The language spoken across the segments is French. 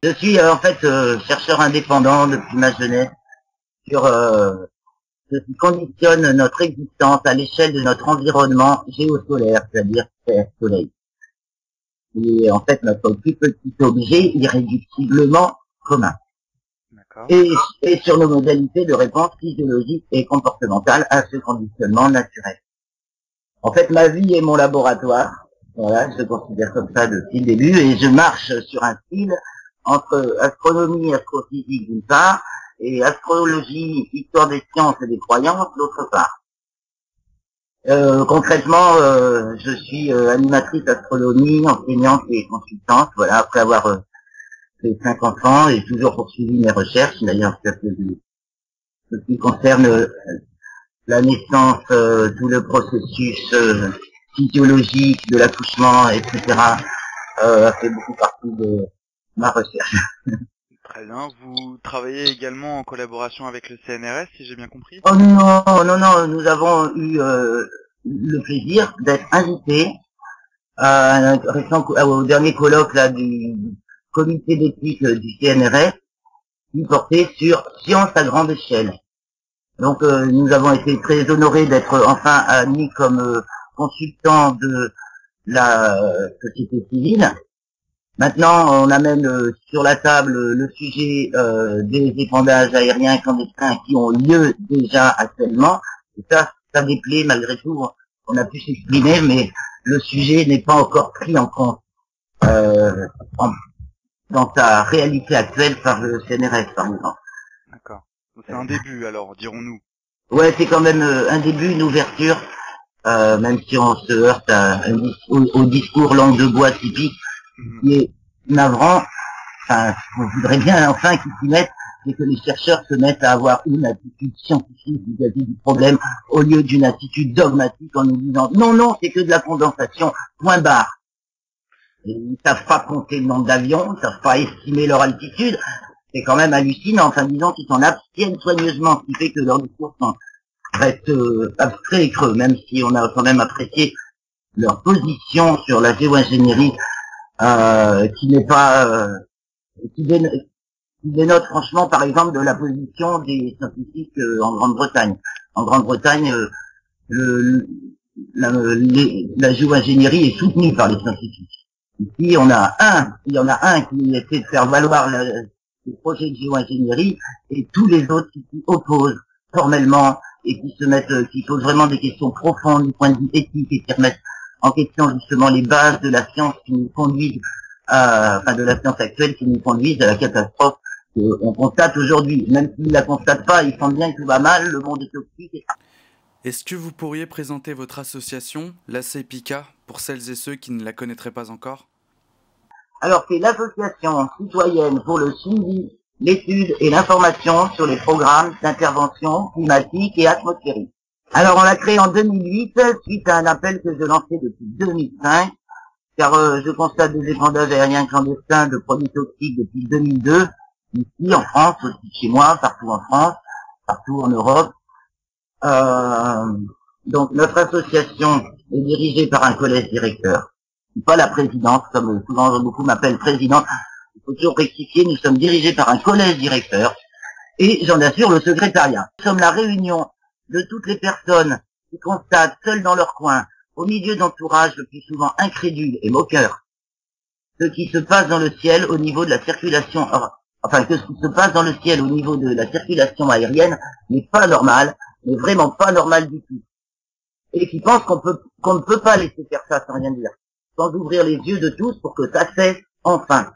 Je suis en fait chercheur indépendant depuis ma jeunesse sur ce qui conditionne notre existence à l'échelle de notre environnement géosolaire, c'est-à-dire Terre-Soleil. Et en fait notre plus petit objet irréductiblement commun. Et sur nos modalités de réponse physiologique et comportementale à ce conditionnement naturel. En fait, ma vie est mon laboratoire. Voilà, je considère comme ça depuis le début, et je marche sur un fil entre astronomie, astrophysique d'une part, et astrologie, histoire des sciences et des croyances d'autre part. Concrètement, je suis animatrice astronomie, enseignante et consultante, voilà, après avoir fait 5 enfants et toujours poursuivi mes recherches, d'ailleurs, ce qui concerne la naissance, tout le processus physiologique de l'accouchement, etc., a fait beaucoup partie de ma recherche. Très bien. Vous travaillez également en collaboration avec le CNRS, si j'ai bien compris? Oh non, nous avons eu le plaisir d'être invités au dernier colloque là, du comité d'éthique du CNRS, qui portait sur science à grande échelle. Donc nous avons été très honorés d'être enfin admis comme consultants de la société civile. Maintenant, on amène sur la table le sujet des épandages aériens clandestins qui ont lieu déjà actuellement. Et ça déplaît malgré tout. On a pu s'exprimer, mais le sujet n'est pas encore pris en compte dans sa réalité actuelle par le CNRS, par exemple. D'accord. C'est un début, alors, dirons-nous. Ouais, c'est quand même un début, une ouverture, même si on se heurte au discours langue de bois typique, qui est navrant. Enfin, on voudrait bien enfin qu'ils s'y mettent, et que les chercheurs se mettent à avoir une attitude scientifique vis-à-vis du problème, au lieu d'une attitude dogmatique en nous disant non, c'est que de la condensation, point barre. Et ils savent pas compter le nombre d'avions, ils savent pas estimer leur altitude. C'est quand même hallucinant, enfin disons qu'ils s'en abstiennent soigneusement, ce qui fait que leurs discours restent abstraits et creux, même si on a quand même apprécié leur position sur la géo-ingénierie, qui n'est pas qui dénote franchement par exemple de la position des scientifiques en Grande-Bretagne. En Grande-Bretagne, la géo-ingénierie est soutenue par les scientifiques. Ici, il y en a un qui essaie de faire valoir le projet de géo-ingénierie, et tous les autres qui s'y opposent formellement et qui posent vraiment des questions profondes du point de vue éthique, et qui remettent en question justement les bases de la science qui nous conduisent de la science actuelle qui nous conduisent à la catastrophe qu'on constate aujourd'hui. Même s'ils ne la constatent pas, ils sentent bien que tout va mal, le monde est toxique. Est-ce que vous pourriez présenter votre association, l'ACPICA, pour celles et ceux qui ne la connaîtraient pas encore? Alors, c'est l'association citoyenne pour le suivi, l'étude et l'information sur les programmes d'intervention climatique et atmosphérique. Alors, on l'a créé en 2008, suite à un appel que je lançais depuis 2005, car je constate des épandages aériens clandestins de produits toxiques depuis 2002, ici en France, aussi chez moi, partout en France, partout en Europe. Donc notre association est dirigée par un collège directeur, pas la présidente, comme souvent beaucoup m'appellent présidente. Il faut toujours rectifier, nous sommes dirigés par un collège directeur, et j'en assure le secrétariat. Nous sommes la réunion de toutes les personnes qui constatent seules dans leur coin, au milieu d'entourages le plus souvent incrédules et moqueurs, ce qui se passe dans le ciel au niveau de la circulation, que ce qui se passe dans le ciel au niveau de la circulation aérienne n'est pas normal, n'est vraiment pas normal du tout. Et qui pensent qu'on ne peut pas laisser faire ça sans rien dire, sans ouvrir les yeux de tous pour que ça cesse enfin.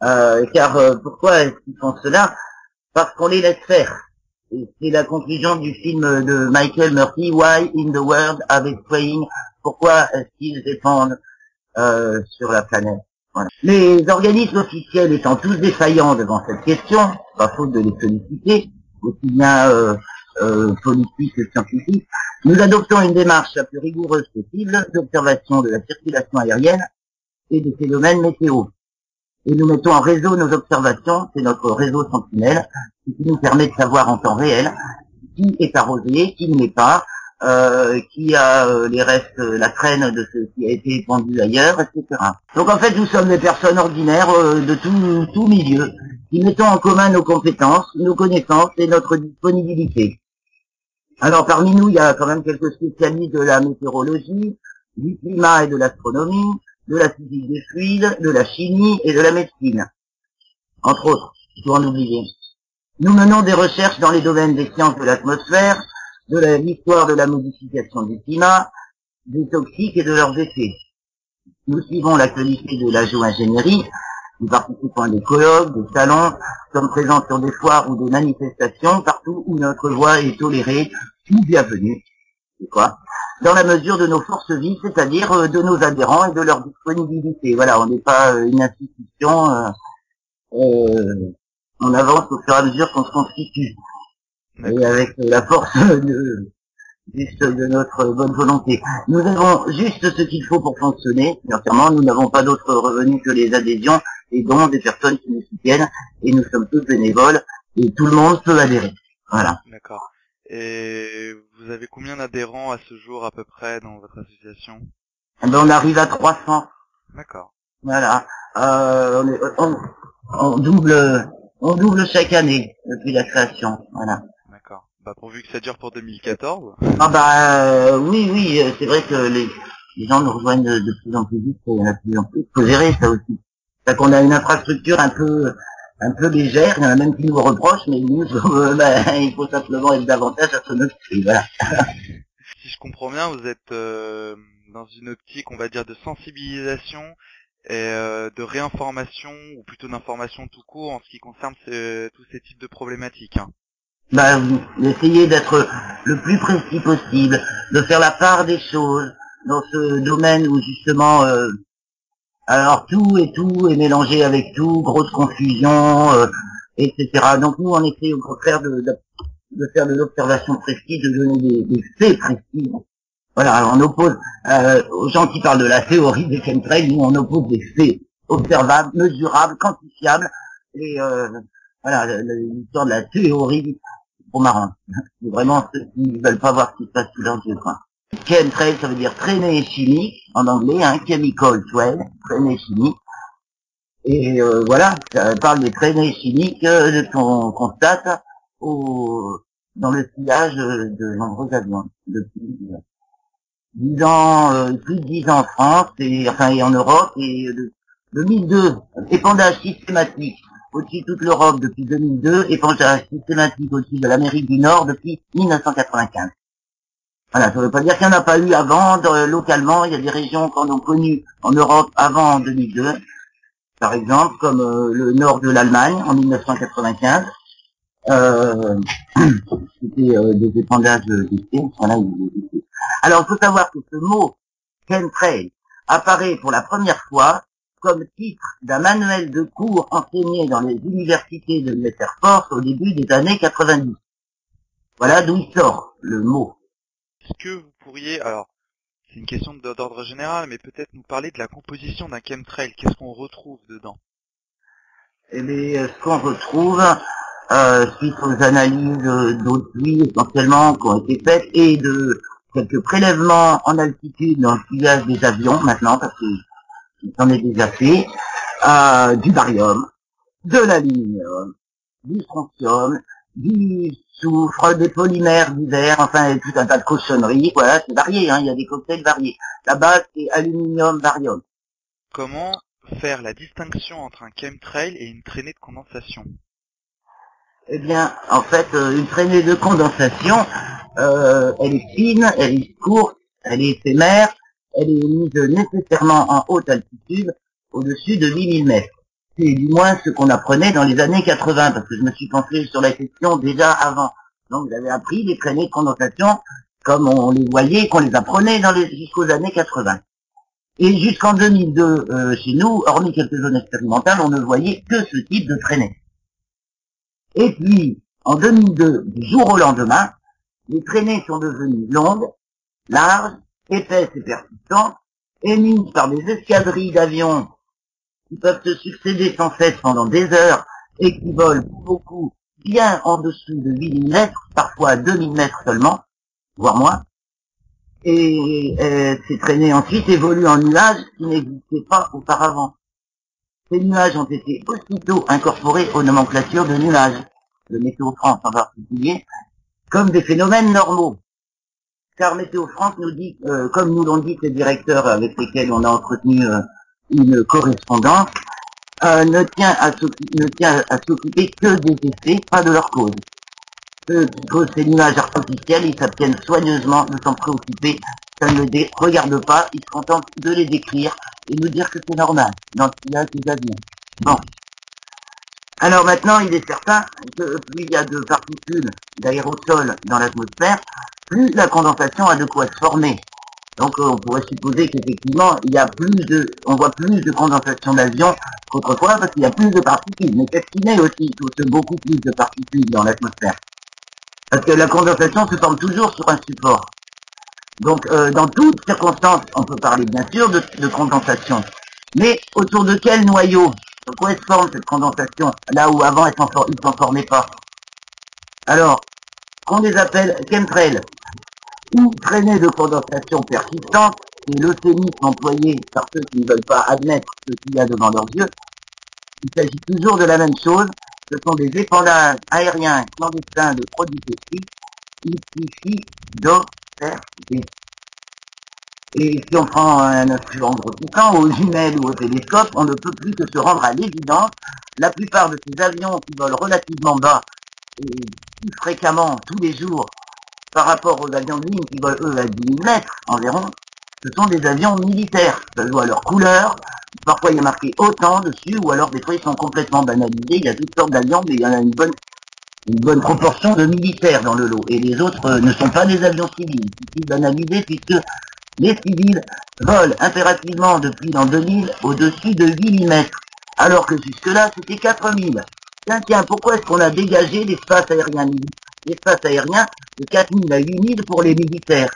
Pourquoi est-ce qu'ils font cela? Parce qu'on les laisse faire. Et c'est la conclusion du film de Michael Murphy, Why in the World Are They Spraying? Pourquoi est-ce qu'ils répandent sur la planète? Voilà. Les organismes officiels étant tous défaillants devant cette question, pas faute de les solliciter, aussi bien politiques que scientifiques, nous adoptons une démarche la plus rigoureuse possible d'observation de la circulation aérienne et des phénomènes météo. Et nous mettons en réseau nos observations, c'est notre réseau Sentinelle, qui nous permet de savoir en temps réel qui est arrosé, qui ne l'est pas, qui a les restes, la traîne de ce qui a été épandu ailleurs, etc. Donc en fait, nous sommes des personnes ordinaires de tout milieu, qui mettons en commun nos compétences, nos connaissances et notre disponibilité. Alors parmi nous, il y a quand même quelques spécialistes de la météorologie, du climat et de l'astronomie, de la physique des fluides, de la chimie et de la médecine, entre autres, pour en oublier. Nous menons des recherches dans les domaines des sciences de l'atmosphère, de l'histoire de la modification du climat, des toxiques et de leurs effets. Nous suivons l'actualité de la géo-ingénierie, nous participons à des colloques, des salons, sommes présents sur des foires ou des manifestations, partout où notre voix est tolérée ou bienvenue. C'est quoi ? Dans la mesure de nos forces vives, c'est-à-dire de nos adhérents et de leur disponibilité. Voilà, on n'est pas une institution, on avance au fur et à mesure qu'on se constitue. Et avec la force de notre bonne volonté. Nous avons juste ce qu'il faut pour fonctionner. Financièrement, nous n'avons pas d'autres revenus que les adhésions et dont des personnes qui nous soutiennent. Et nous sommes tous bénévoles et tout le monde peut adhérer. Voilà. D'accord. Et vous avez combien d'adhérents à ce jour à peu près dans votre association? Eh ben, on arrive à 300. D'accord. Voilà. On double chaque année depuis la création. Voilà. D'accord. Bah pourvu que ça dure pour 2014. Ah bah oui, c'est vrai que les gens nous rejoignent de plus en plus vite, il y en a de plus en plus. Faut gérer ça aussi. C'est qu'on a une infrastructure un peu légère, il y en a même qui nous reprochent, mais nous, il faut simplement être davantage à son esprit, voilà. Si je comprends bien, vous êtes dans une optique, on va dire, de sensibilisation et de réinformation, ou plutôt d'information tout court en ce qui concerne tous ces types de problématiques. Hein. Bah, d'essayer d'être le plus précis possible, de faire la part des choses dans ce domaine où justement, alors tout est mélangé avec tout, grosse confusion, etc. Donc nous, on essaie au contraire de faire de l'observation précise, de donner des faits précis. Voilà, on oppose aux gens qui parlent de la théorie des chemtrails, nous on oppose des faits observables, mesurables, quantifiables, et voilà, l'histoire de la théorie, c'est trop marrant. C'est vraiment ceux qui veulent pas voir ce qui se passe sous leurs yeux, quoi. Chemtrail, ça veut dire traînée chimique, en anglais, hein, chemical trail, traînée chimique. Et voilà, ça parle des traînées chimiques qu'on constate dans le sillage de nombreux avions depuis 10 ans, plus de 10 ans en France et en Europe, et 2002, épandage systématique au-dessus de toute l'Europe depuis 2002, épandage systématique au-dessus de l'Amérique du Nord depuis 1995. Voilà, ça ne veut pas dire qu'il n'y en a pas eu avant, localement, il y a des régions qu'on a connues en Europe avant 2002, par exemple, comme le nord de l'Allemagne en 1995. C'était des épandages d'essai, voilà. Alors, il faut savoir que ce mot chemtrail apparaît pour la première fois comme titre d'un manuel de cours enseigné dans les universités de l'Air Force au début des années 90. Voilà d'où il sort, le mot. Est-ce que vous pourriez, alors, c'est une question d'ordre général, mais peut-être nous parler de la composition d'un chemtrail. Qu'est-ce qu'on retrouve dedans? Eh bien, ce qu'on retrouve, suite aux analyses d'eau de pluie essentiellement qui ont été faites, et de quelques prélèvements en altitude dans le sillage des avions maintenant, parce que j'en ai déjà fait, du barium, de l'aluminium, du strontium, du soufre, des polymères divers, enfin tout un tas de cochonneries, voilà, c'est varié, hein, il y a des cocktails variés. La base c'est aluminium, barium. Comment faire la distinction entre un chemtrail et une traînée de condensation? Eh bien, en fait, une traînée de condensation, elle est fine, elle est courte, elle est éphémère, elle est mise nécessairement en haute altitude, au-dessus de 8000 mètres. C'est du moins ce qu'on apprenait dans les années 80, parce que je me suis penché sur la question déjà avant. Donc j'avais appris les traînées de condensation comme on les voyait, qu'on les apprenait jusqu'aux années 80. Et jusqu'en 2002, chez nous, hormis quelques zones expérimentales, on ne voyait que ce type de traînée. Et puis, en 2002, du jour au lendemain, les traînées sont devenues longues, larges, épaisses et persistantes, émises par des escadrilles d'avions qui peuvent se succéder sans cesse pendant des heures et qui volent beaucoup bien en dessous de 8000 mètres, parfois à 2000 mètres seulement, voire moins. Et ces traînées ensuite évoluent en nuages qui n'existaient pas auparavant. Ces nuages ont été aussitôt incorporés aux nomenclatures de nuages, de Météo France en particulier, comme des phénomènes normaux. Car Météo France nous dit, comme nous l'ont dit les directeurs avec lesquels on a entretenu une correspondance, ne tient à s'occuper que des effets, pas de leur cause. Ceux qui causent ces nuages artificiels, ils s'abstiennent soigneusement de s'en préoccuper, ça ne les regarde pas, ils se contentent de les décrire et nous dire que c'est normal, dans ce qu'il y a ces avions. Bon. Alors maintenant, il est certain que plus il y a de particules d'aérosol dans l'atmosphère, plus la condensation a de quoi se former. Donc on pourrait supposer qu'effectivement, on voit plus de condensation d'avions qu'autrefois parce qu'il y a plus de particules. Mais qu'est-ce qu'il est aussi beaucoup plus de particules dans l'atmosphère? Parce que la condensation se forme toujours sur un support. Donc dans toutes circonstances, on peut parler bien sûr de condensation. Mais autour de quel noyau? Sur quoi elle se forme cette condensation? Là où avant il s'en formait pas. Alors, qu'on les appelle chemtrails, ou traînées de condensation persistante, c'est l'euphémisme employé par ceux qui ne veulent pas admettre ce qu'il y a devant leurs yeux. Il s'agit toujours de la même chose, ce sont des épandages aériens clandestins de produits toxiques, il suffit d'observer. Et si on prend un instrument grossissant, aux jumelles ou au télescope, on ne peut plus que se rendre à l'évidence. La plupart de ces avions qui volent relativement bas, et plus fréquemment, tous les jours, par rapport aux avions de ligne qui volent eux à 10 000 mètres environ, ce sont des avions militaires. Ça se voit à leur couleur, parfois il y a marqué autant dessus, ou alors des fois ils sont complètement banalisés, il y a toutes sortes d'avions, mais il y en a une bonne proportion de militaires dans le lot. Et les autres ne sont pas des avions civils, ils sont banalisés puisque les civils volent impérativement depuis l'an 2000 au-dessus de 8 000 mètres, alors que jusque-là c'était 4 000. Tiens, pourquoi est-ce qu'on a dégagé l'espace aérien de 4 000 à 8 000 pour les militaires?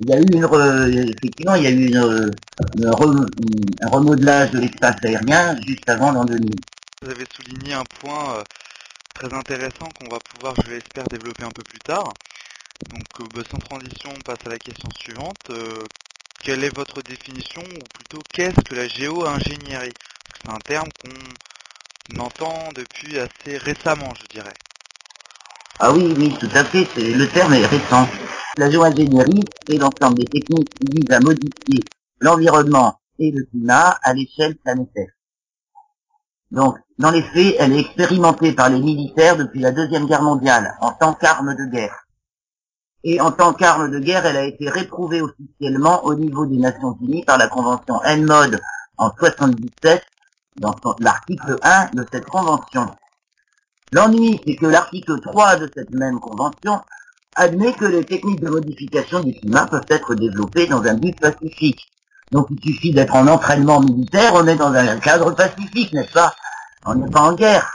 Il y a eu effectivement, il y a eu un remodelage de l'espace aérien juste avant l'an 2000. Vous avez souligné un point très intéressant qu'on va pouvoir, je l'espère, développer un peu plus tard. Donc, sans transition, on passe à la question suivante. Quelle est votre définition, ou plutôt qu'est-ce que la géo-ingénierie? C'est un terme qu'on entend depuis assez récemment, je dirais. Ah oui, tout à fait, le terme est récent. La géo-ingénierie, c'est l'ensemble des techniques qui visent à modifier l'environnement et le climat à l'échelle planétaire. Donc, dans les faits, elle est expérimentée par les militaires depuis la Deuxième Guerre mondiale, en tant qu'arme de guerre. Et en tant qu'arme de guerre, elle a été réprouvée officiellement au niveau des Nations Unies par la Convention NMOD en 1977, dans l'article 1 de cette convention. L'ennui, c'est que l'article 3 de cette même convention admet que les techniques de modification du climat peuvent être développées dans un but pacifique. Donc il suffit d'être en entraînement militaire, on est dans un cadre pacifique, n'est-ce pas? On n'est pas en guerre.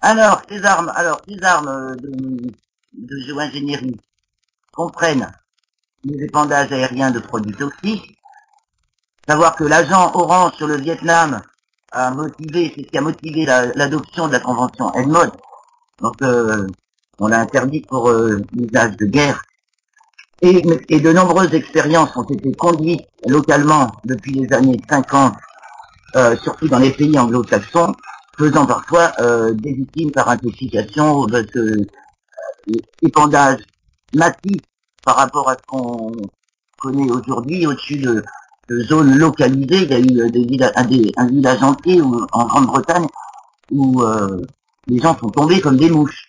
Alors, ces armes de géo-ingénierie comprennent les épandages aériens de produits toxiques, savoir que l'agent Orange sur le Vietnam c'est ce qui a motivé l'adoption de la convention NMOD. Donc on l'a interdit pour l'usage de guerre. Et de nombreuses expériences ont été conduites localement depuis les années 50, surtout dans les pays anglo-saxons, faisant parfois des victimes par intoxication, épandage massif par rapport à ce qu'on connaît aujourd'hui au-dessus de zones localisées. Il y a eu un village entier en Grande-Bretagne où les gens sont tombés comme des mouches.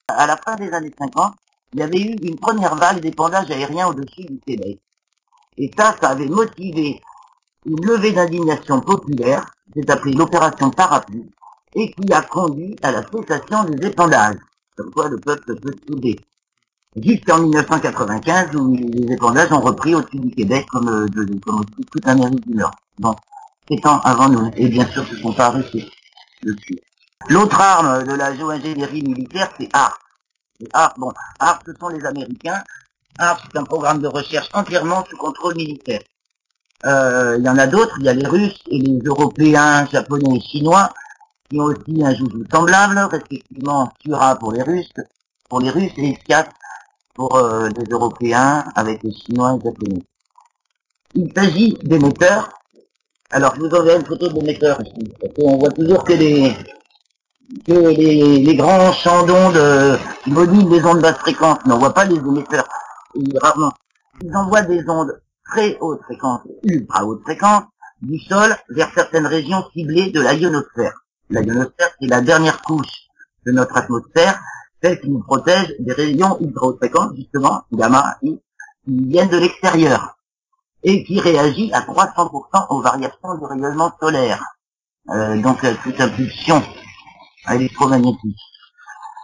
À la fin des années 50, il y avait eu une première vague d'épandage aérien au-dessus du Québec. Et ça avait motivé une levée d'indignation populaire, c'est appelé l'opération Parapluie, et qui a conduit à la cessation des épandages, comme quoi le peuple peut se souder. Jusqu'en 1995, où les épandages ont repris au-dessus du Québec, comme au-dessus de toute l'Amérique du Nord. Donc, 7 ans avant nous, et bien sûr, ce ne sont pas arrêtés depuis. L'autre arme de la géo-ingénierie militaire, c'est ARP. ARP, ce sont les Américains. ARP, c'est un programme de recherche entièrement sous contrôle militaire. Il y en a d'autres, il y a les Russes et les Européens, Japonais et Chinois, qui ont aussi un joujou semblable, respectivement Tura pour les Russes et SCAT pour les Européens avec les Chinois et les Japonais. Il s'agit d'émetteurs. Alors, je vous enverrai une photo d'émetteurs ici, parce qu'on voit toujours que les grands champs d'ondes modulent les ondes basse fréquence, mais on voit pas les émetteurs, rarement. Ils envoient des ondes très haute fréquence, ultra haute fréquence, du sol vers certaines régions ciblées de la ionosphère. La ionosphère, c'est la dernière couche de notre atmosphère, celle qui nous protège des rayons ultra haute fréquence, justement, gamma, I, qui viennent de l'extérieur, et qui réagit à 300% aux variations du rayonnement solaire. Donc, toute impulsion électromagnétique.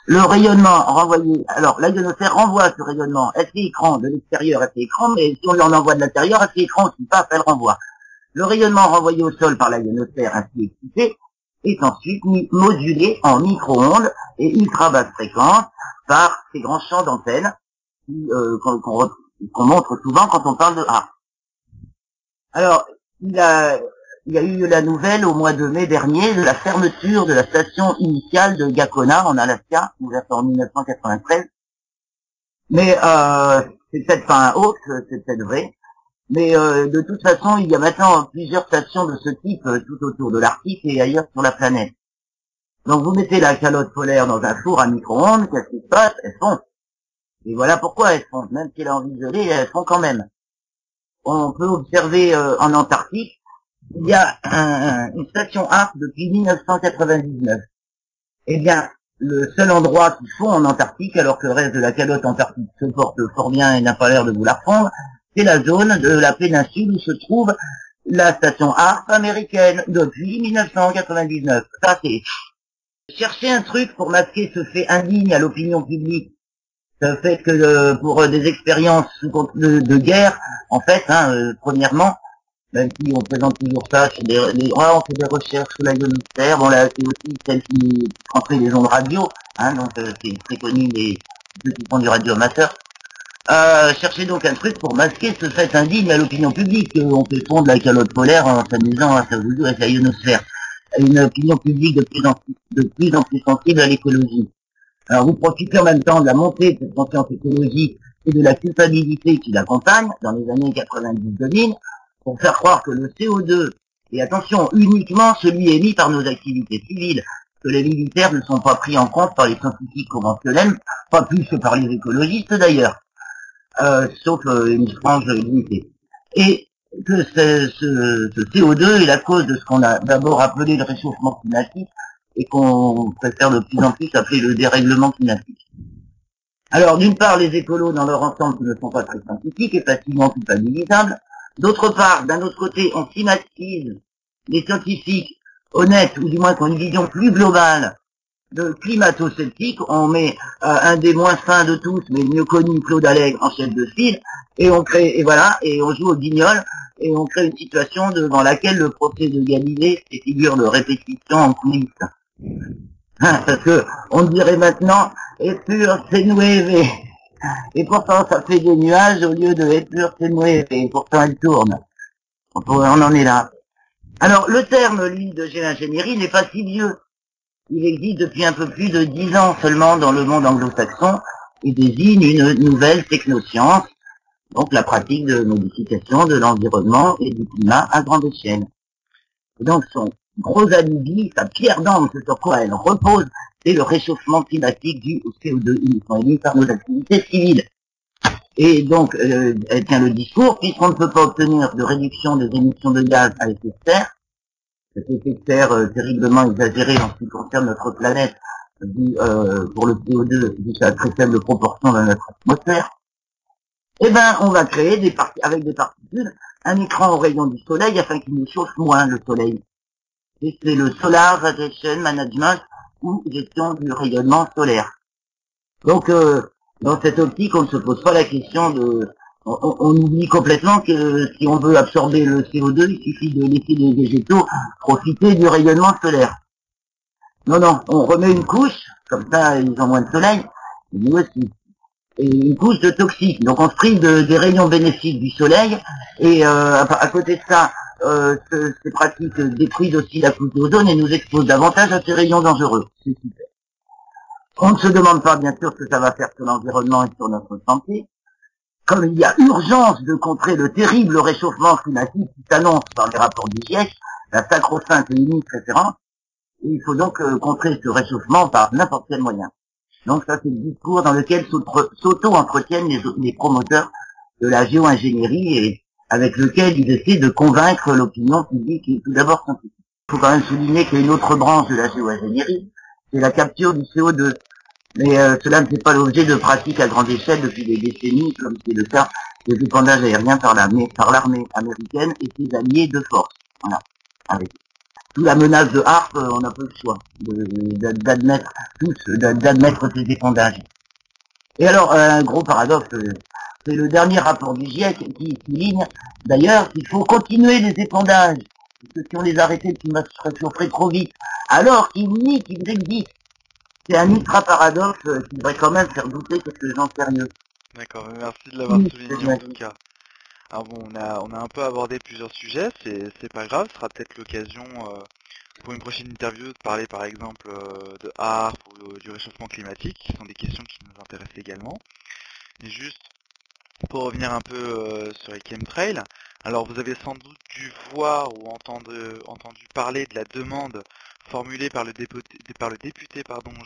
Le rayonnement renvoyé, alors la ionosphère renvoie ce rayonnement, elle fait écran de l'extérieur, elle fait écran, mais si on lui en envoie de l'intérieur, elle fait écran aussi, pas, elle renvoie. Le rayonnement renvoyé au sol par la ionosphère ainsi excité est ensuite modulé en micro-ondes et ultra basse fréquence par ces grands champs d'antennes qu'on montre souvent quand on parle de A. Alors, il y a eu la nouvelle au mois de mai dernier de la fermeture de la station initiale de Gakona en Alaska, ouverte en 1993. Mais c'est peut-être pas un hoax, c'est peut-être vrai. Mais de toute façon, il y a maintenant plusieurs stations de ce type tout autour de l'Arctique et ailleurs sur la planète. Donc vous mettez la calotte polaire dans un four à micro-ondes, qu'est-ce qui se passe? Elles fondent. Et voilà pourquoi elles fondent. Même si elle est envisolée, elles fondent quand même. On peut observer en Antarctique, il y a une station ARC depuis 1999. Eh bien, le seul endroit qui fond en Antarctique, alors que le reste de la calotte antarctique se porte fort bien et n'a pas l'air de vouloir fondre, c'est la zone de la péninsule où se trouve la station ARP américaine depuis 1999. Ça, c'est chercher un truc pour masquer ce fait indigne à l'opinion publique. Ce fait que pour des expériences de guerre, en fait, premièrement, même si on présente toujours ça chez on fait des recherches sur la ionosphère, bon là c'est aussi celle qui transmet les ondes radio, donc c'est très connu ceux qui font du radioamateur. Cherchez donc un truc pour masquer ce fait indigne à l'opinion publique, qu'on fait fondre la calotte polaire en s'amusant à s'amuser avec la ionosphère. Une opinion publique de plus en plus sensible à l'écologie. Alors vous profitez en même temps de la montée de cette conscience écologique et de la culpabilité qui l'accompagne dans les années 90-2000 pour faire croire que le CO2, et attention, uniquement celui émis par nos activités civiles, que les militaires ne sont pas pris en compte par les scientifiques conventionnels, pas plus que par les écologistes d'ailleurs, sauf une frange limitée. Et que ce CO2 est la cause de ce qu'on a d'abord appelé le réchauffement climatique et qu'on préfère de plus en plus appeler le dérèglement climatique. Alors, d'une part, les écolos dans leur ensemble qui ne sont pas très scientifiques et facilement culpabilisables. D'autre part, d'un autre côté, on stigmatise les scientifiques honnêtes, ou du moins qui ont une vision plus globale de climato-sceptiques. On met un des moins fins de tous, mais mieux connu, Claude Allègre, en chef de file, et on crée, et voilà, et on joue au guignol, et on crée une situation devant laquelle le procès de Galilée est figure de répétition en coulisses. Parce que on dirait maintenant, Epur se nueve. Et pourtant, ça fait des nuages au lieu de Epur se nueve. Et pourtant, elle tourne. On en est là. Alors, le terme, lui, de géo-ingénierie n'est pas si vieux. Il existe depuis un peu plus de 10 ans seulement dans le monde anglo-saxon et désigne une nouvelle technoscience, donc la pratique de modification de l'environnement et du climat à grande échelle. Et donc, son gros alibi, sa pierre d'angle, ce sur quoi elle repose, c'est le réchauffement climatique dû au CO2 uniquement émis par nos activités civiles. Et donc, elle tient le discours, puisqu'on ne peut pas obtenir de réduction des émissions de gaz à effet de serre, cet effet de serre terriblement exagéré en ce qui concerne notre planète, pour le CO2, dû à très faible proportion dans notre atmosphère, eh ben, on va créer avec des particules, un écran aux rayons du soleil afin qu'il nous chauffe moins le soleil. Et c'est le Solar Radiation Management ou gestion du rayonnement solaire. Donc, dans cette optique, on ne se pose pas la question on oublie complètement que si on veut absorber le CO2, il suffit de laisser les végétaux profiter du rayonnement solaire. Non, on remet une couche, comme ça ils ont moins de soleil, et nous aussi. Et une couche de toxiques. Donc on se prive des rayons bénéfiques du soleil, et à côté de ça, ces pratiques détruisent aussi la couche d'ozone et nous exposent davantage à ces rayons dangereux. C'est super. On ne se demande pas bien sûr ce que ça va faire sur l'environnement et sur notre santé. Comme il y a urgence de contrer le terrible réchauffement climatique qui s'annonce par les rapports du GIEC, la sacro-sainte et unique référence, et il faut donc contrer ce réchauffement par n'importe quel moyen. Donc ça c'est le discours dans lequel s'auto-entretiennent les promoteurs de la géo-ingénierie et avec lequel ils essaient de convaincre l'opinion publique et tout d'abord scientifique. Il faut quand même souligner qu'il y a une autre branche de la géo-ingénierie, c'est la capture du CO2. Mais cela ne fait pas l'objet de pratiques à grande échelle depuis des décennies, comme c'est le cas des épandages aériens par l'armée américaine et ses alliés de force. Voilà. Avec sous la menace de HARP, on n'a pas le choix d'admettre ces épandages. Et alors, un gros paradoxe, c'est le dernier rapport du GIEC qui souligne d'ailleurs qu'il faut continuer les épandages, parce que si on les arrêtait, le climat se réchaufferait trop vite, alors qu'il nie qu'ils existent. C'est un ultra-paradoxe qui devrait quand même faire douter quelques gens sérieux. D'accord, merci de l'avoir souligné en tout cas. Alors bon, on a un peu abordé plusieurs sujets, c'est pas grave, ce sera peut-être l'occasion pour une prochaine interview de parler par exemple de HARP ou du réchauffement climatique, qui sont des questions qui nous intéressent également. Et juste pour revenir un peu sur les chemtrails, alors vous avez sans doute dû voir ou entendu parler de la demande formulée par le député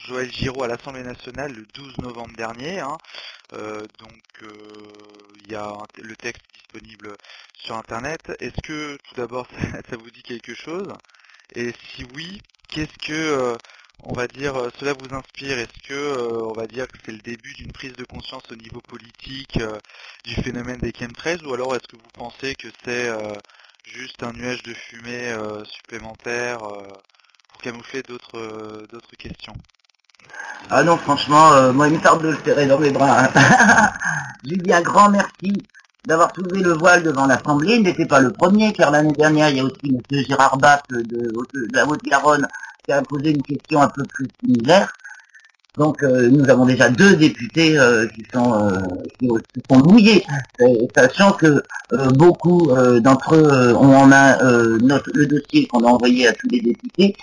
Joël Giraud à l'Assemblée nationale le 12 novembre dernier. Il y a le texte disponible sur internet. Est-ce que tout d'abord ça vous dit quelque chose? Et si oui, qu'est-ce que cela vous inspire? Est-ce que on va dire que c'est le début d'une prise de conscience au niveau politique du phénomène des chemtrails, ou alors est-ce que vous pensez que c'est juste un nuage de fumée supplémentaire pour camoufler d'autres questions? Ah non, franchement, moi il me tarde de le serrer dans mes bras. Hein. Je lui dis un grand merci d'avoir soulevé le voile devant l'Assemblée. Il n'était pas le premier, car l'année dernière, il y a aussi M. Gérard Bapt de la Haute-Garonne qui a posé une question un peu plus similaire. Donc nous avons déjà 2 députés qui sont mouillés, sachant que beaucoup d'entre eux ont en main le dossier qu'on a envoyé à tous les députés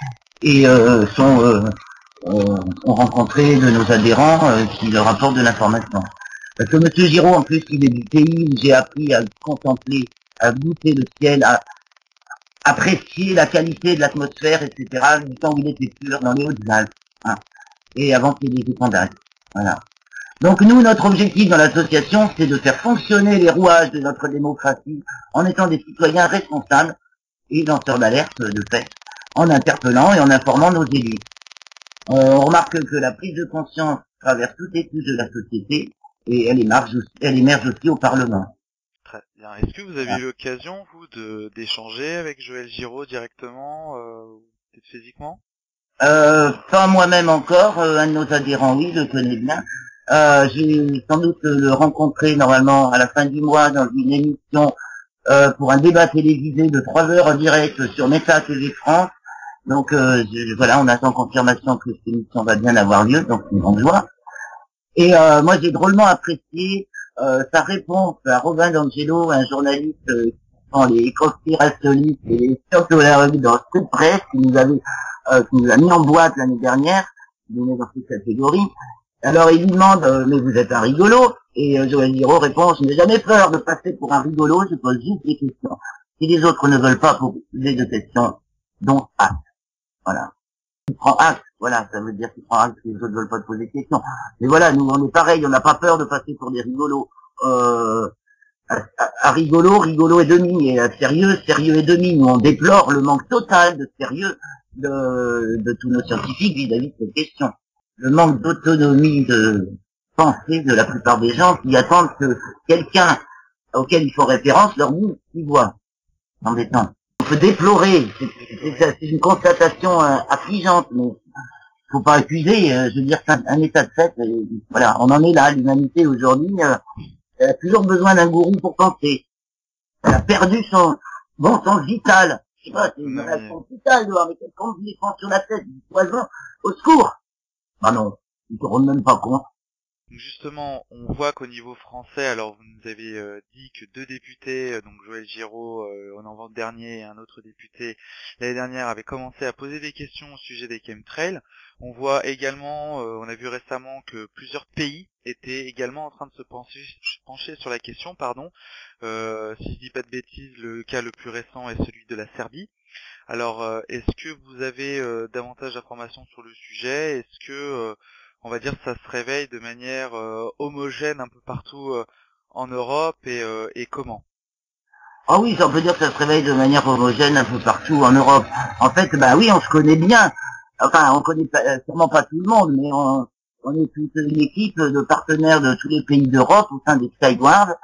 et ont rencontré de nos adhérents qui leur apportent de l'information. Parce que M. Giraud, en plus, il est du pays où j'ai appris à contempler, à goûter le ciel, à apprécier la qualité de l'atmosphère, etc., du temps où il était pur, dans les Hautes-Alpes, hein, et avant qu'il y ait des épandages. Voilà. Donc nous, notre objectif dans l'association, c'est de faire fonctionner les rouages de notre démocratie en étant des citoyens responsables et lanceurs d'alerte, de fait, en interpellant et en informant nos élus. On remarque que la prise de conscience traverse toutes les couches de la société et elle émerge aussi au Parlement. Très bien. Est-ce que vous avez eu l'occasion, vous, d'échanger avec Joël Giraud directement, peut-être physiquement? Pas moi-même encore, un de nos adhérents, oui, je le connais bien. J'ai sans doute le rencontré normalement à la fin du mois dans une émission pour un débat télévisé de 3 heures en direct sur Meta TV France. Donc voilà, on attend confirmation que cette émission va bien avoir lieu, donc c'est une grande joie. Et moi j'ai drôlement apprécié sa réponse à Robin D'Angelo, un journaliste qui sont les conspirationnistes et les scientologues dans Street Press, qui nous a mis en boîte l'année dernière, il est dans cette catégorie. Alors il lui demande mais vous êtes un rigolo? Et Joël Giraud répond, je n'ai jamais peur de passer pour un rigolo, je pose juste des questions. Si les autres ne veulent pas poser de questions, donc acte. Voilà. Tu prends acte, voilà, ça veut dire que tu prends acte que les autres ne veulent pas te poser de questions. Mais voilà, nous on est pareil, on n'a pas peur de passer pour des rigolos. À rigolo et demi, et à sérieux et demi. Nous on déplore le manque total de sérieux de tous nos scientifiques vis-à-vis de cette question. Le manque d'autonomie de pensée de la plupart des gens qui attendent que quelqu'un auquel ils font référence leur dise ce qu'ils voient. Embêtant. On peut déplorer, c'est une constatation affligeante, mais faut pas accuser, je veux dire, c'est un état de fait, voilà, on en est là, l'humanité aujourd'hui, elle a toujours besoin d'un gourou pour penser. Elle a perdu son bon sens vital. Je sais pas, c'est une maladie vitale de voir, mais quelqu'un vous défend sur la tête, du poison, au secours. Bah non, ils ne se rendent même pas compte. Justement, on voit qu'au niveau français, alors vous nous avez dit que deux députés, donc Joël Giraud en novembre dernier et un autre député l'année dernière, avaient commencé à poser des questions au sujet des chemtrails. On voit également, on a vu récemment que plusieurs pays étaient également en train de se pencher sur la question, pardon. Si je dis pas de bêtises, le cas le plus récent est celui de la Serbie. Alors, est-ce que vous avez davantage d'informations sur le sujet? Est-ce que on va dire ça se réveille de manière homogène un peu partout en Europe et comment? Ah oui, ça on peut dire que ça se réveille de manière homogène un peu partout en Europe. En fait, bah oui, on se connaît bien. Enfin, on connaît pas, sûrement pas tout le monde, mais on est toute une équipe de partenaires de tous les pays d'Europe au sein des Skyguards,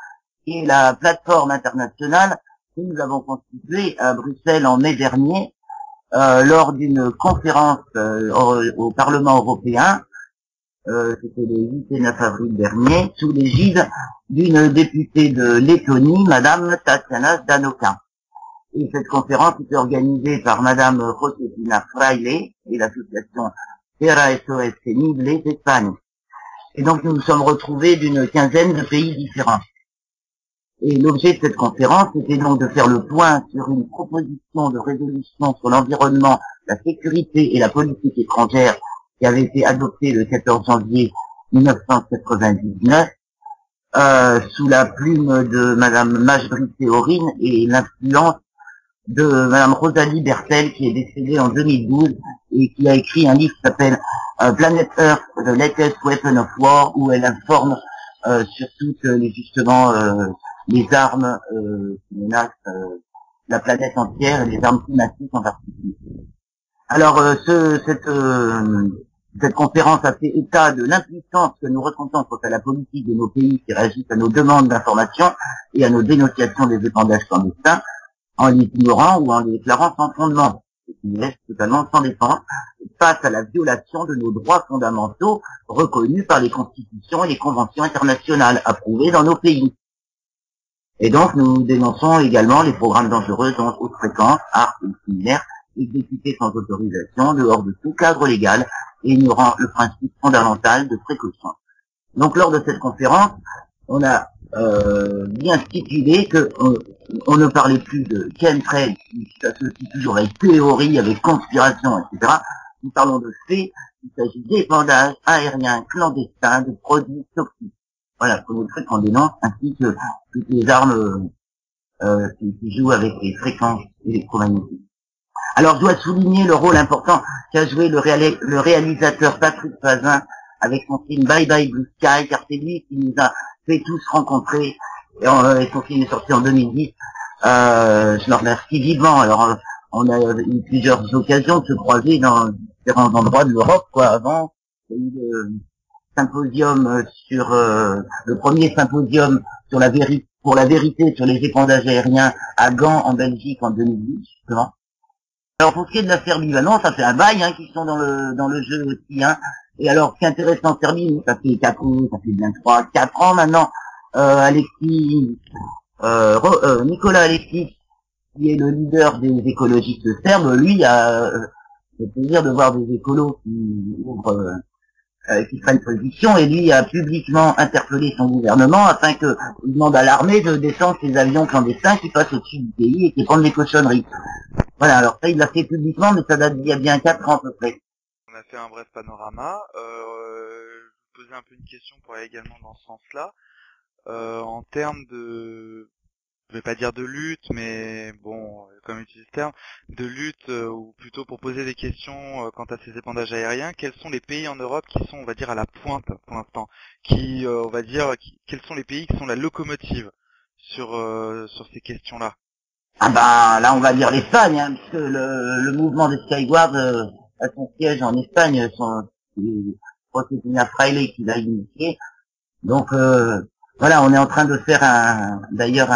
qui est la plateforme internationale que nous avons constituée à Bruxelles en mai dernier, lors d'une conférence au Parlement européen. C'était le 8 et 9 avril dernier, sous l'égide d'une députée de Lettonie, Madame Tatiana Zdanoka. Et cette conférence était organisée par Madame Josefina Fraile et l'association Terra SOS Senibles Espagne. Et donc nous nous sommes retrouvés d'une quinzaine de pays différents. Et l'objet de cette conférence était donc de faire le point sur une proposition de résolution sur l'environnement, la sécurité et la politique étrangère qui avait été adoptée le 14 janvier 1999 sous la plume de Madame Majbri Théorine et l'influence de Madame Rosalie Bertel qui est décédée en 2012 et qui a écrit un livre qui s'appelle Planet Earth, The Latest Weapon of War, où elle informe sur toutes justement les armes qui menacent la planète entière et les armes climatiques en particulier. Alors cette conférence a fait état de l'impuissance que nous ressentons quant à la politique de nos pays qui réagissent à nos demandes d'information et à nos dénonciations des épandages clandestins, en les ignorant ou en les déclarant sans fondement, ce qui nous laisse totalement sans défense face à la violation de nos droits fondamentaux reconnus par les constitutions et les conventions internationales approuvées dans nos pays. Et donc nous dénonçons également les programmes dangereux dont haute fréquence, arcs ou similaires, exécutés sans autorisation, dehors de tout cadre légal, et ignorant le principe fondamental de précaution. Donc lors de cette conférence, on a bien stipulé que on ne parlait plus de chemtrails qui s'associe toujours avec théorie, avec conspiration, etc. Nous parlons de faits, il s'agit d'épandage aérien clandestin de produits toxiques. Voilà, comme le truc qu'on dénonce, ainsi que toutes les armes qui jouent avec les fréquences électromagnétiques. Alors je dois souligner le rôle important qu'a joué le réalisateur Patrick Fazin avec son film Bye Bye Blue Sky, car c'est lui qui nous a fait tous rencontrer, et son film est sorti en 2010. Je le remercie vivement. Alors on a eu plusieurs occasions de se croiser dans différents endroits de l'Europe, quoi. Avant, il y a eu le symposium sur le premier symposium sur pour la vérité sur les épandages aériens à Gand en Belgique en 2010, justement. Alors pour ce qui est de la Serbie, ben non, ça fait un bail qu'ils sont dans le jeu aussi. Et alors ce qui est intéressant en Serbie, ça fait 4 ans, ça fait bien 4 ans maintenant, Nicolas Alexis, qui est le leader des écologistes serbes, lui a le plaisir de voir des écolos qui prennent position, et lui a publiquement interpellé son gouvernement afin qu'il demande à l'armée de descendre ces avions clandestins qui passent au-dessus du pays et qui prennent des cochonneries. Voilà, alors ça il l'a fait publiquement, mais ça date d'il y a bien 4 ans à peu près. On a fait un bref panorama. Je vous posais un peu une question pour aller également dans ce sens-là. En termes de, je vais pas dire de lutte, mais bon, comme utilise ce terme, de lutte, ou plutôt pour poser des questions quant à ces épandages aériens, quels sont les pays en Europe qui sont, on va dire, à la pointe pour l'instant, qui, on va dire, quels sont les pays qui sont la locomotive sur ces questions-là? Ah bah là on va dire l'Espagne, puisque le mouvement des Skyguards a son siège en Espagne, c'est Josefina Fraile qui l'a initié. Donc voilà, on est en train de faire d'ailleurs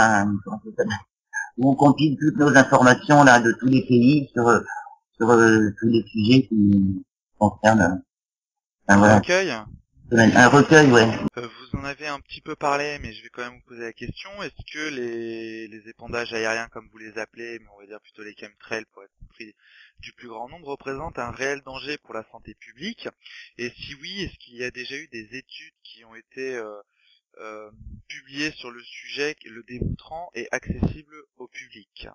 où on compile toutes nos informations là de tous les pays sur tous les sujets qui concernent voilà. Recueil. Un recueil, ouais. Vous en avez un petit peu parlé, mais je vais quand même vous poser la question. Est-ce que les épandages aériens, comme vous les appelez, mais on va dire plutôt les chemtrails pour être compris du plus grand nombre représente un réel danger pour la santé publique? Et si oui, est-ce qu'il y a déjà eu des études qui ont été publiées sur le sujet, le démontrant et accessibles au public?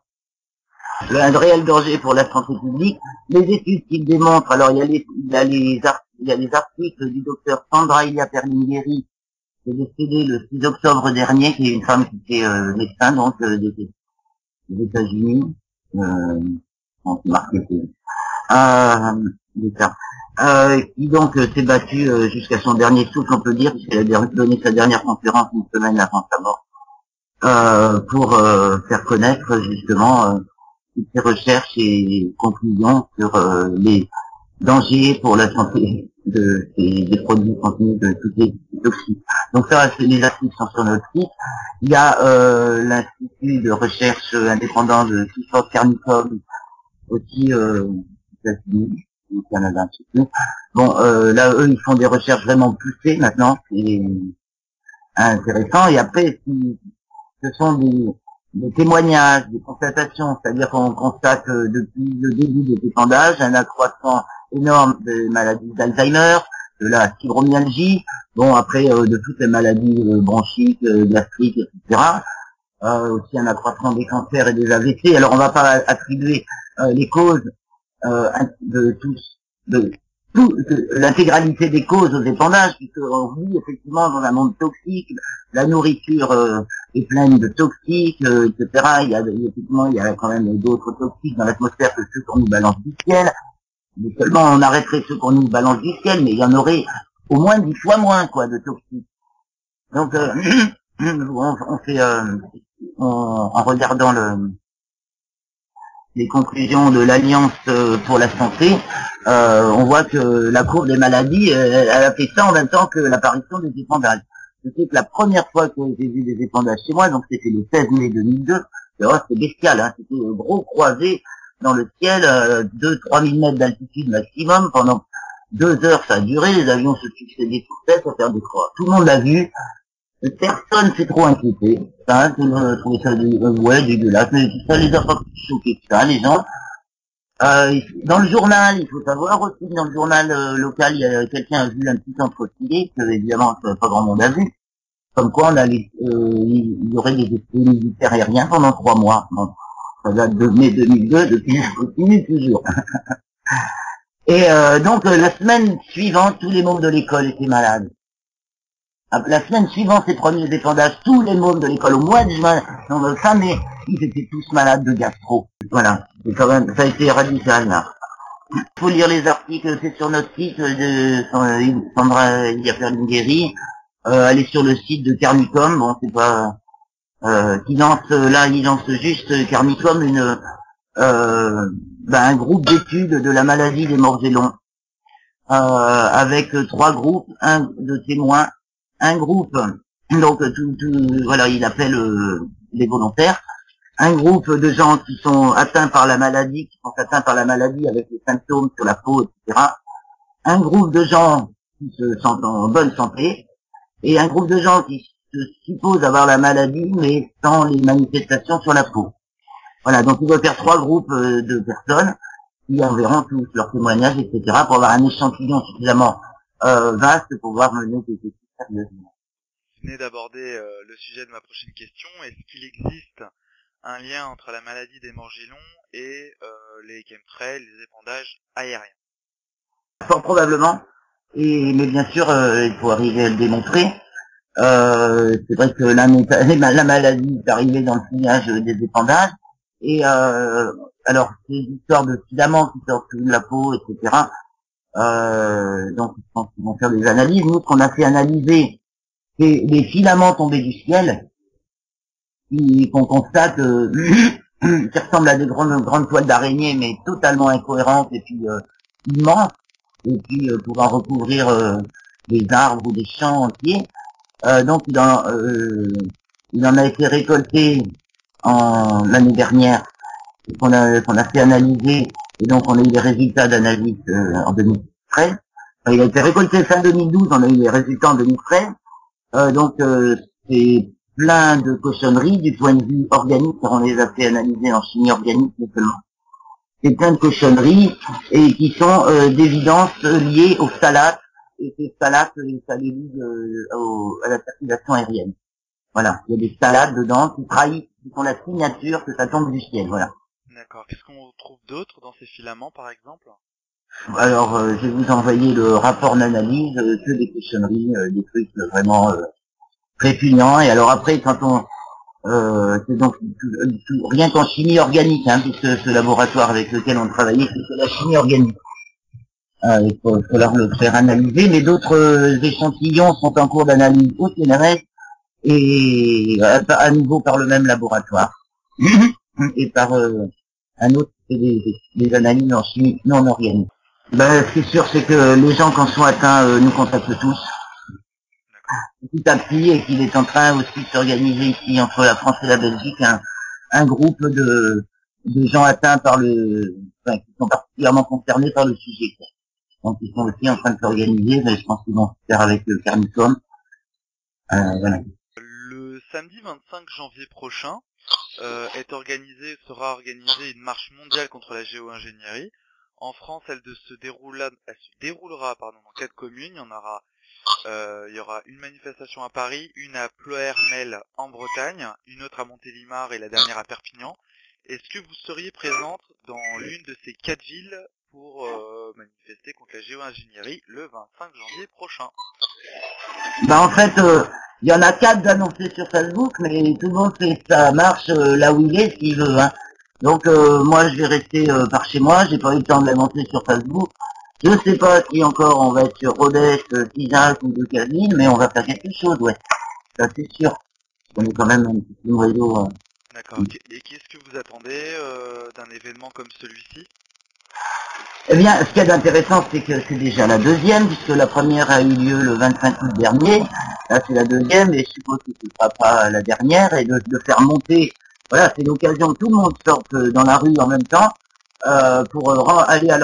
Un réel danger pour la santé publique. Les études qui le démontrent, alors il y a les articles du docteur Sandra Ilia Perlinghieri, qui est décédée le 6 octobre dernier, qui est une femme qui était médecin donc des États-Unis, marketing, qui donc s'est battue jusqu'à son dernier souffle, on peut dire, puisqu'elle a donné sa dernière conférence une semaine avant sa mort, pour faire connaître justement toutes ses recherches et conclusions sur les dangers pour la santé des produits contenus de tous les toxiques. Donc ça, les articles sont sur notre site. Il y a l'Institut de recherche indépendant de Clifford Carnicom, aussi aux États-Unis, au Canada, un petit peu. Bon, là, eux, ils font des recherches vraiment poussées maintenant, c'est intéressant. Et après, ce sont des témoignages, des constatations, c'est-à-dire qu'on constate depuis le début des épandages un accroissement énorme de maladies d'Alzheimer, de la fibromyalgie, bon après de toutes les maladies bronchiques, gastriques, etc. Aussi un accroissement des cancers et des AVC. Alors on va pas attribuer les causes de l'intégralité des causes aux épandages, puisqu'on vit effectivement dans un monde toxique, la nourriture est pleine de toxiques, etc. Il y a quand même d'autres toxiques dans l'atmosphère que ceux qu'on nous balance du ciel. Mais seulement on arrêterait ceux qu'on nous balance du ciel, mais il y en aurait au moins 10 fois moins quoi de toxiques. Donc on fait en regardant les conclusions de l'Alliance pour la santé, on voit que la courbe des maladies, elle a fait ça en même temps que l'apparition des épandages. Je sais que la première fois que j'ai vu des épandages chez moi, donc c'était le 16 mai 2002, c'était bestial, hein, c'était gros croisé dans le ciel, 2-3 000 mètres d'altitude maximum, pendant 2 heures ça a duré, les avions se succédaient sur tête à faire des croix. Tout le monde l'a vu, personne s'est trop inquiété, hein, tout le monde a trouvé ça dégueulasse, mais ça les a pas choqués que ça, les gens. Dans le journal, il faut savoir aussi, dans le journal local, il y a quelqu'un a vu un petit entrefilet, que évidemment pas grand monde a vu, comme quoi il y aurait des essais militaires aériens pendant 3 mois. Bon, ça date de mai 2002, depuis je continue toujours. Et donc la semaine suivante, tous les membres de l'école étaient malades. La semaine suivante, ces premiers épandages, tous les membres de l'école, au mois de juin, donc fin mai, ils étaient tous malades de gastro. Voilà, c'est quand même, ça a été radical là. Il faut lire les articles, c'est sur notre site de Sandra Ilia Perlinghieri. Allez sur le site de Carnicom, bon c'est pas il lance juste Carnicom un groupe d'études de la maladie des morgellons, avec 3 groupes, un de témoins, un groupe, donc voilà, il appelle les volontaires, un groupe de gens qui sont atteints par la maladie, avec les symptômes sur la peau, etc. Un groupe de gens qui se sentent en bonne santé, et un groupe de gens qui se supposent avoir la maladie, mais sans les manifestations sur la peau. Voilà, donc il doit faire 3 groupes de personnes qui enverront tous leurs témoignages, etc., pour avoir un échantillon suffisamment vaste pour pouvoir mener des études sérieuses. Vous venez d'aborder le sujet de ma prochaine question. Est-ce qu'il existe un lien entre la maladie des morgellons et les chemtrails, les épandages aériens? Fort probablement, mais bien sûr, il faut arriver à le démontrer. C'est vrai que la maladie est arrivée dans le sillage des épandages, et alors ces histoires de filaments qui sortent de la peau, etc. Donc je pense qu'ils vont faire des analyses. Nous, ce qu'on a fait analyser, c'est les filaments tombés du ciel, qu'on constate qui ressemblent à des grandes toiles d'araignée, mais totalement incohérentes et puis immenses, et puis pouvant recouvrir des arbres ou des champs entiers. Donc il en a été récolté l'année dernière, qu'on a fait analyser, et donc on a eu les résultats d'analyse en 2013. Il a été récolté fin 2012, on a eu les résultats en 2013. Donc c'est plein de cochonneries du point de vue organique, car on les a fait analyser en chimie organique seulement. c'est plein de cochonneries et qui sont d'évidence liées aux phtalates, et ces phtalates, ça les lie à la circulation aérienne. Voilà, il y a des phtalates dedans qui trahissent, qui sont la signature que ça tombe du ciel, voilà. D'accord. Qu'est-ce qu'on trouve d'autre dans ces filaments, par exemple? Alors, je vais vous envoyer le rapport d'analyse, que des cochonneries, des trucs vraiment répugnants. Et alors après, quand on c'est donc rien qu'en chimie organique, hein, puisque ce laboratoire avec lequel on travaillait, c'est la chimie organique. Il faut falloir le faire analyser, mais d'autres échantillons sont en cours d'analyse au CNRS et à nouveau par le même laboratoire et par un autre qui fait des analyses en chimie non organique. Ben, ce qui est sûr, c'est que les gens, quand sont atteints, nous contactent tous, petit à petit, et qu'il est en train aussi de s'organiser ici, entre la France et la Belgique, un groupe de gens atteints par enfin, qui sont particulièrement concernés par le sujet. Donc, ils sont aussi en train de s'organiser, mais je pense qu'ils vont se faire avec le Carnicom. Voilà. Le samedi 25 janvier prochain sera organisée une marche mondiale contre la géo-ingénierie. En France, elle se déroulera dans 4 communes. Il y aura une manifestation à Paris, une à Ploërmel en Bretagne, une autre à Montélimar et la dernière à Perpignan. Est-ce que vous seriez présente dans l'une de ces 4 villes pour manifester contre la géo-ingénierie le 25 janvier prochain? Bah en fait, il y en a 4 d'annoncés sur Facebook, mais tout le monde fait sa marche là où il est, s'il veut. Hein. Donc moi, je vais rester par chez moi. J'ai pas eu le temps de l'annoncer sur Facebook. Je ne sais pas si encore on va être sur Rodez, Figeac ou de Casville, mais on va faire quelque chose, ouais. Ça c'est sûr. On est quand même un petit réseau. D'accord. Et qu'est-ce que vous attendez d'un événement comme celui-ci? Eh bien, ce qu'il y a d'intéressant, c'est que c'est déjà la deuxième, puisque la première a eu lieu le 25 août dernier. Là, c'est la deuxième, et je suppose que ce ne sera pas la dernière, et de faire monter. Voilà, c'est l'occasion que tout le monde sorte dans la rue en même temps, pour aller à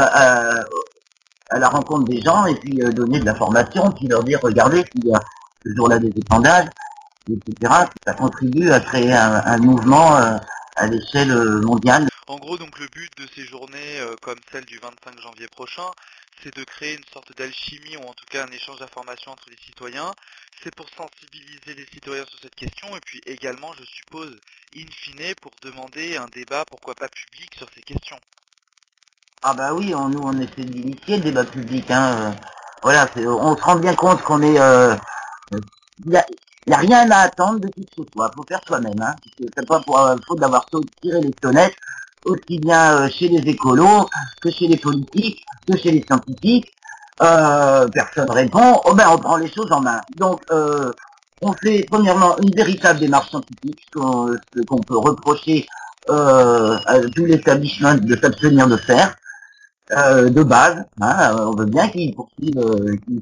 la rencontre des gens, et puis donner de la formation, puis leur dire, regardez, qu'il y a ce jour-là des épandages, etc. Ça contribue à créer un mouvement à l'échelle mondiale. En gros, donc le but de ces journées, comme celle du 25 janvier prochain, c'est de créer une sorte d'alchimie, ou en tout cas un échange d'informations entre les citoyens. C'est pour sensibiliser les citoyens sur cette question, et puis également, je suppose, in fine, pour demander un débat, pourquoi pas public, sur ces questions. Ah bah oui, nous on essaie d'initier le débat public. Hein, voilà, on se rend bien compte qu'on est... Il y a rien à attendre de qui que ce soit, faut faire soi-même. Hein, c'est pas pour faute d'avoir tiré les sonnettes, aussi bien chez les écolos, que chez les politiques, que chez les scientifiques. Personne répond, on prend les choses en main. Donc, on fait premièrement une véritable démarche scientifique, ce qu'on peut reprocher à tout l'établissement de s'abstenir de faire, de base. Hein, on veut bien qu'ils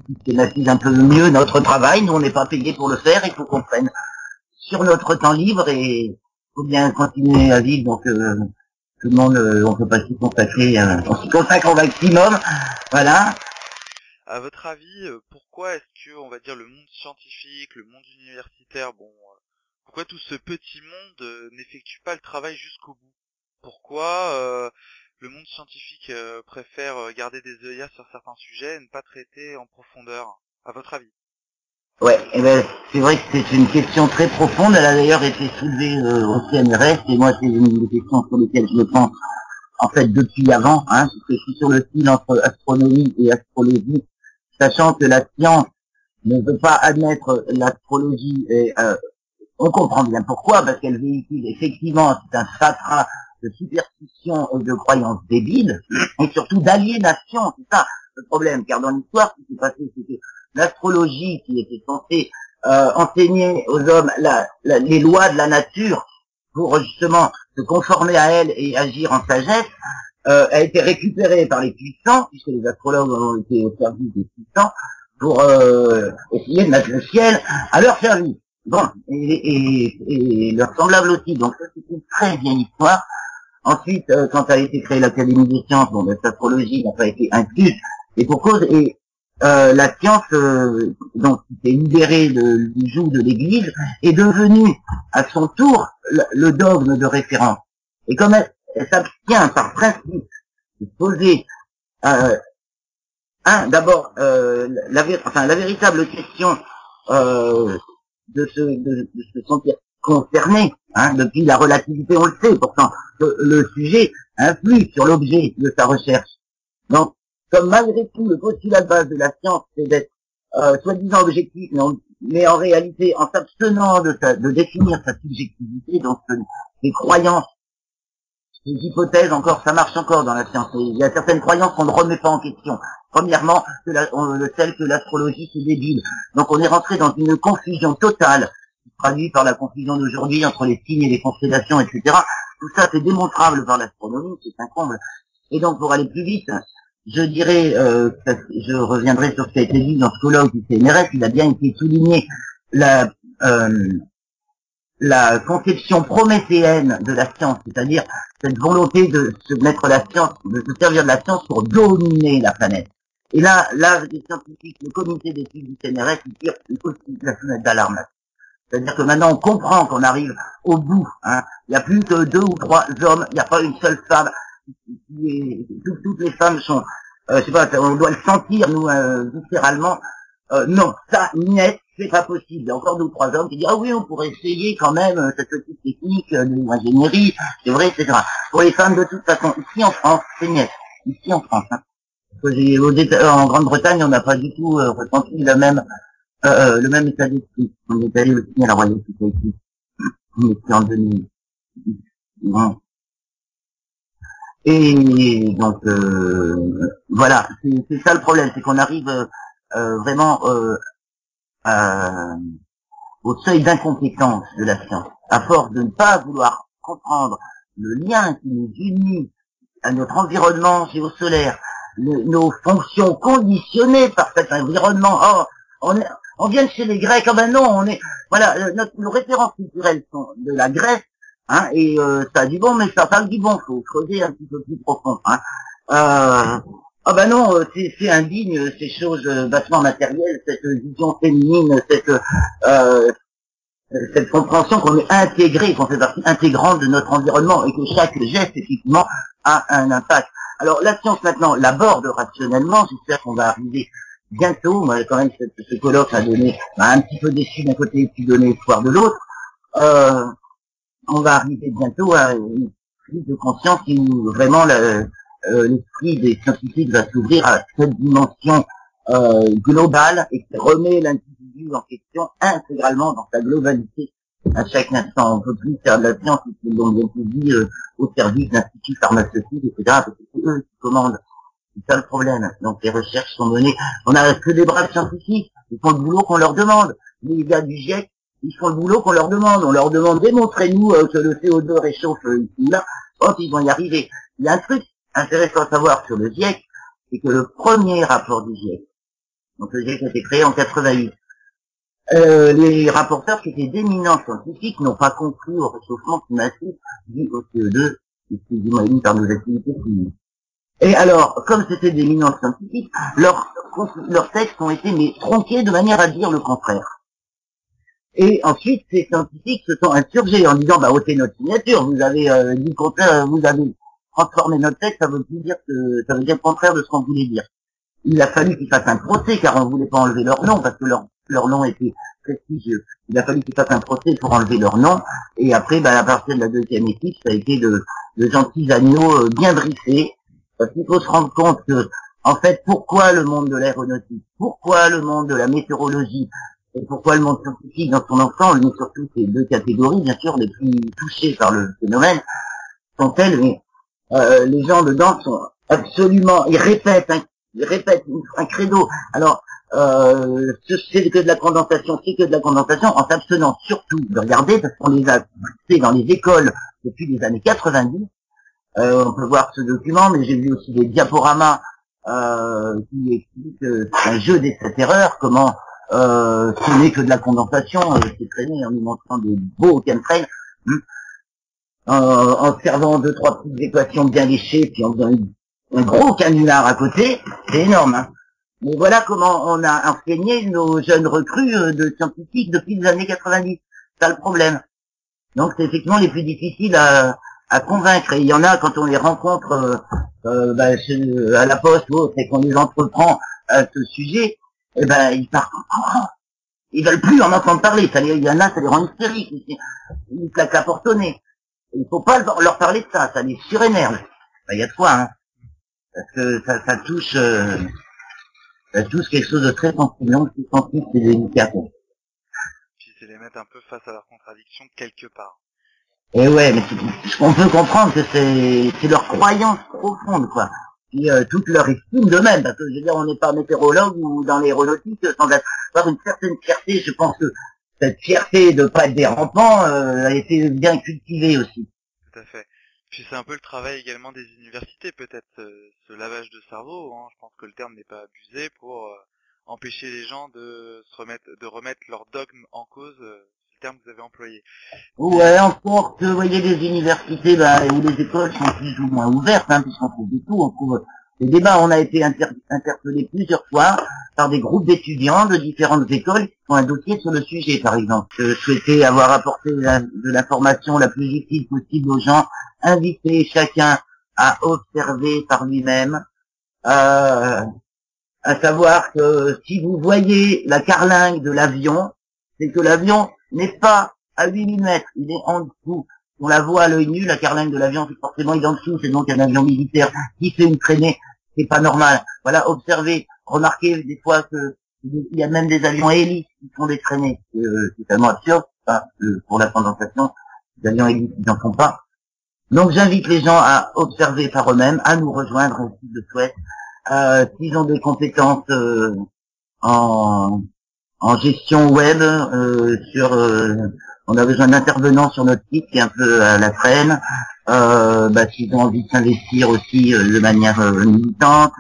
systématisent un peu mieux notre travail. Nous, on n'est pas payés pour le faire, il faut qu'on prenne sur notre temps libre et il faut bien continuer à vivre. Donc, tout le monde, on peut pas s'y consacrer, on s'y consacre au maximum, voilà. À votre avis, pourquoi est-ce que, on va dire, le monde scientifique, le monde universitaire, pourquoi tout ce petit monde n'effectue pas le travail jusqu'au bout? Pourquoi le monde scientifique préfère garder des œillères sur certains sujets et ne pas traiter en profondeur, à votre avis? Ouais, c'est vrai que c'est une question très profonde. Elle a d'ailleurs été soulevée au CNRS, et moi c'est une des questions sur lesquelles je me pense en fait depuis avant, hein, parce que je suis sur le fil entre astronomie et astrologie, sachant que la science ne veut pas admettre l'astrologie, et on comprend bien pourquoi, parce qu'elle véhicule effectivement c'est un fatras de superstition et de croyances débiles, et surtout d'aliénation, c'est ça le problème, car dans l'histoire, ce qui s'est passé, c'est que l'astrologie, qui était censée enseigner aux hommes les lois de la nature pour justement se conformer à elle et agir en sagesse, a été récupérée par les puissants, puisque les astrologues ont été au service des puissants, pour essayer de mettre le ciel à leur service. Bon, et leurs semblables aussi. Donc ça, c'est une très vieille histoire. Ensuite, quand a été créée l'Académie des sciences, l'astrologie n'a pas été incluse, et pour cause, et la science, donc, qui s'est libérée du joug de l'Église, est devenue, à son tour, le dogme de référence. Et comme elle s'abstient par principe se poser d'abord la véritable question de se sentir concerné, depuis la relativité, on le sait, pourtant le sujet influe sur l'objet de sa recherche. Donc, comme malgré tout le postulat de base de la science, c'est d'être soi-disant objectif, mais en réalité, en s'abstenant de définir sa subjectivité, donc les croyances, les hypothèses encore, ça marche encore dans la science. Il y a certaines croyances qu'on ne remet pas en question. Premièrement, celle que l'astrologie c'est débile. Donc on est rentré dans une confusion totale, traduite par la confusion d'aujourd'hui entre les signes et les constellations, etc. Tout ça c'est démontrable par l'astronomie, c'est un comble. Et donc pour aller plus vite, je dirais, je reviendrai sur ce qui a été dit dans ce colloque du CNRS, il a bien été souligné la conception prométhéenne de la science, c'est-à-dire cette volonté de se mettre la science, de se servir de la science pour dominer la planète. Et là, les scientifiques, le comité d'études du CNRS, ils tirent aussi la sonnette d'alarme. C'est-à-dire que maintenant on comprend qu'on arrive au bout. Il n'y a plus que 2 ou 3 hommes, il n'y a pas une seule femme. Toutes les femmes sont, je sais pas, on doit le sentir nous viscéralement. Non, ça, net, c'est pas possible. Il y a encore 2 ou 3 hommes qui disent ah oui, on pourrait essayer quand même cette petite technique de l'ingénierie, c'est vrai, etc. Pour les femmes, de toute façon, ici en France, c'est net. Ici en France. En Grande-Bretagne, on n'a pas du tout ressenti le même état d'esprit. On est allé aussi à la Royal Society. On était en 2000. Et donc voilà, c'est ça le problème, c'est qu'on arrive vraiment au seuil d'incompétence de la science, à force de ne pas vouloir comprendre le lien qui nous unit à notre environnement géosolaire, nos fonctions conditionnées par cet environnement. Oh, on vient de chez les Grecs, ah ben non, on est, voilà, nos références culturelles sont de la Grèce, et ça dit bon, mais ça dit bon, faut creuser un petit peu plus profond. Ah ben non, c'est indigne ces choses bassement matérielles, cette vision féminine, cette compréhension qu'on est intégré, qu'on fait partie intégrante de notre environnement et que chaque geste effectivement a un impact. Alors la science maintenant l'aborde rationnellement, j'espère qu'on va arriver bientôt. Moi quand même ce colloque m'a donné un petit peu déçu d'un côté et puis donné espoir de l'autre. On va arriver bientôt à une prise de conscience où vraiment l'esprit des scientifiques va s'ouvrir à cette dimension globale et qui remet l'individu en question intégralement dans sa globalité à chaque instant. On ne peut plus faire de la science, ils l'ont bien dit, au service d'instituts pharmaceutiques, etc. Parce que c'est eux qui commandent. C'est ça le problème. Donc les recherches sont menées. On n'a que des braves scientifiques. Ils font le boulot qu'on leur demande. Les gars du GIEC, ils font le boulot qu'on leur demande. On leur demande démontrez-nous que le CO2 réchauffe ici là. Hop, ils vont y arriver. Il y a un truc intéressant à savoir sur le GIEC, c'est que le premier rapport du GIEC, donc le GIEC a été créé en 88, les rapporteurs qui étaient d'éminents scientifiques n'ont pas conclu au réchauffement climatique dû au CO2, excusez-moi, émis par nos activités chimiques. Et alors, comme c'était d'éminents scientifiques, leurs textes ont été tronqués de manière à dire le contraire. Et ensuite, ces scientifiques se sont insurgés en disant, bah, ôtez notre signature, vous avez dit le contraire, vous avez transformé notre texte, ça veut dire le contraire de ce qu'on voulait dire. Il a fallu qu'ils fassent un procès, car on ne voulait pas enlever leur nom, parce que leur nom était prestigieux. Il a fallu qu'ils fassent un procès pour enlever leur nom, et après, à partir de la deuxième équipe, ça a été de gentils agneaux bien briefés, parce qu'il faut se rendre compte que, en fait, pourquoi le monde de l'aéronautique, pourquoi le monde de la météorologie, et pourquoi le monde scientifique dans son ensemble, mais surtout ces 2 catégories, bien sûr, les plus touchées par le phénomène, sont elles, mais les gens dedans sont absolument, ils répètent un credo. Alors, c'est que de la condensation, en s'abstenant surtout de regarder, parce qu'on les a fait dans les écoles depuis les années 90. On peut voir ce document, mais j'ai vu aussi des diaporamas qui expliquent un jeu d'essai-erreur, comment ce n'est que de la condensation, c'est traîné en nous montrant des beaux chemtrails, en servant 2-3 petites équations bien léchées, puis en faisant un gros canular à côté, c'est énorme. Mais voilà comment on a enseigné nos jeunes recrues de scientifiques depuis les années 90. C'est ça le problème. Donc c'est effectivement les plus difficiles à à convaincre. Et il y en a, quand on les rencontre à la poste ou autre, et qu'on les entreprend à ce sujet, eh ben, ils partent en courant. Ils veulent plus en entendre parler. Il y en a, ça les rend hystériques. Ils claquent la porte au nez. Il faut pas leur parler de ça. Ça les surénerve. Ben, il y a de quoi, hein. Parce que ça touche quelque chose de très sensible, c'est délicat. Puis c'est les mettre un peu face à leurs contradictions quelque part. Et ouais, mais on peut comprendre que c'est leur croyance profonde, quoi. Puis toute leur estime d'eux-mêmes, parce que je veux dire, on n'est pas météorologue ou dans l'aéronautique sans avoir une certaine fierté. Je pense que cette fierté de pas être des rampants a été bien cultivée aussi. Tout à fait. Puis c'est un peu le travail également des universités, peut-être, ce lavage de cerveau, hein. Je pense que le terme n'est pas abusé pour empêcher les gens de remettre leur dogme en cause, c'est le terme que vous avez employé. Ouais, encore que, vous voyez, les universités, ou les écoles sont plus ou moins ouvertes, hein, puisqu'on trouve du tout, on trouve des débats. On a été interpellés plusieurs fois par des groupes d'étudiants de différentes écoles qui font un dossier sur le sujet, par exemple. Je souhaitais avoir apporté de l'information la plus utile possible aux gens, inviter chacun à observer par lui-même, à savoir que si vous voyez la carlingue de l'avion, c'est que l'avion n'est pas à 8000 mètres, il est en dessous. On la voit à l'œil nu, la carlingue de l'avion, c'est forcément il est en dessous, c'est donc un avion militaire qui fait une traînée, c'est pas normal. Voilà, observez, remarquez des fois que il y a même des avions hélices qui font des traînées, c'est tellement absurde, pour la condensation, les avions hélices ils n'en font pas. Donc j'invite les gens à observer par eux-mêmes, à nous rejoindre s'ils le souhaitent, s'ils ont des compétences en gestion web, on a besoin d'intervenants sur notre site qui est un peu à la traîne, s'ils ont envie de s'investir aussi de manière militante,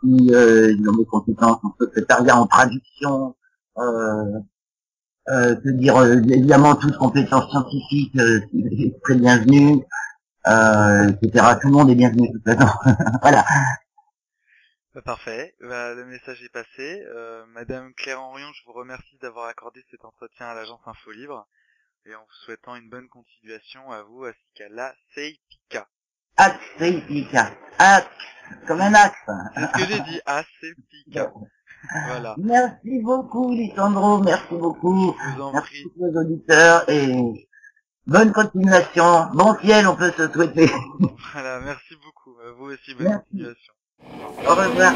s'ils ont des compétences en secrétariat, en traduction, évidemment toutes compétences scientifiques, c'est très bienvenu, etc. Tout le monde est bienvenu de toute façon. Voilà. Parfait, le message est passé. Madame Claire Henrion, je vous remercie d'avoir accordé cet entretien à l'agence Info Libre et en vous souhaitant une bonne continuation à vous ainsi qu'à la CEIPICA. CEIPICA. Axe, comme un axe. C'est ce que j'ai dit, CEIPICA. Voilà. Merci beaucoup, Lisandro, merci beaucoup. Je vous en merci prie. aux auditeurs et bonne continuation. Bon ciel, on peut se souhaiter. Voilà, merci beaucoup. Vous aussi, bonne continuation. Au revoir.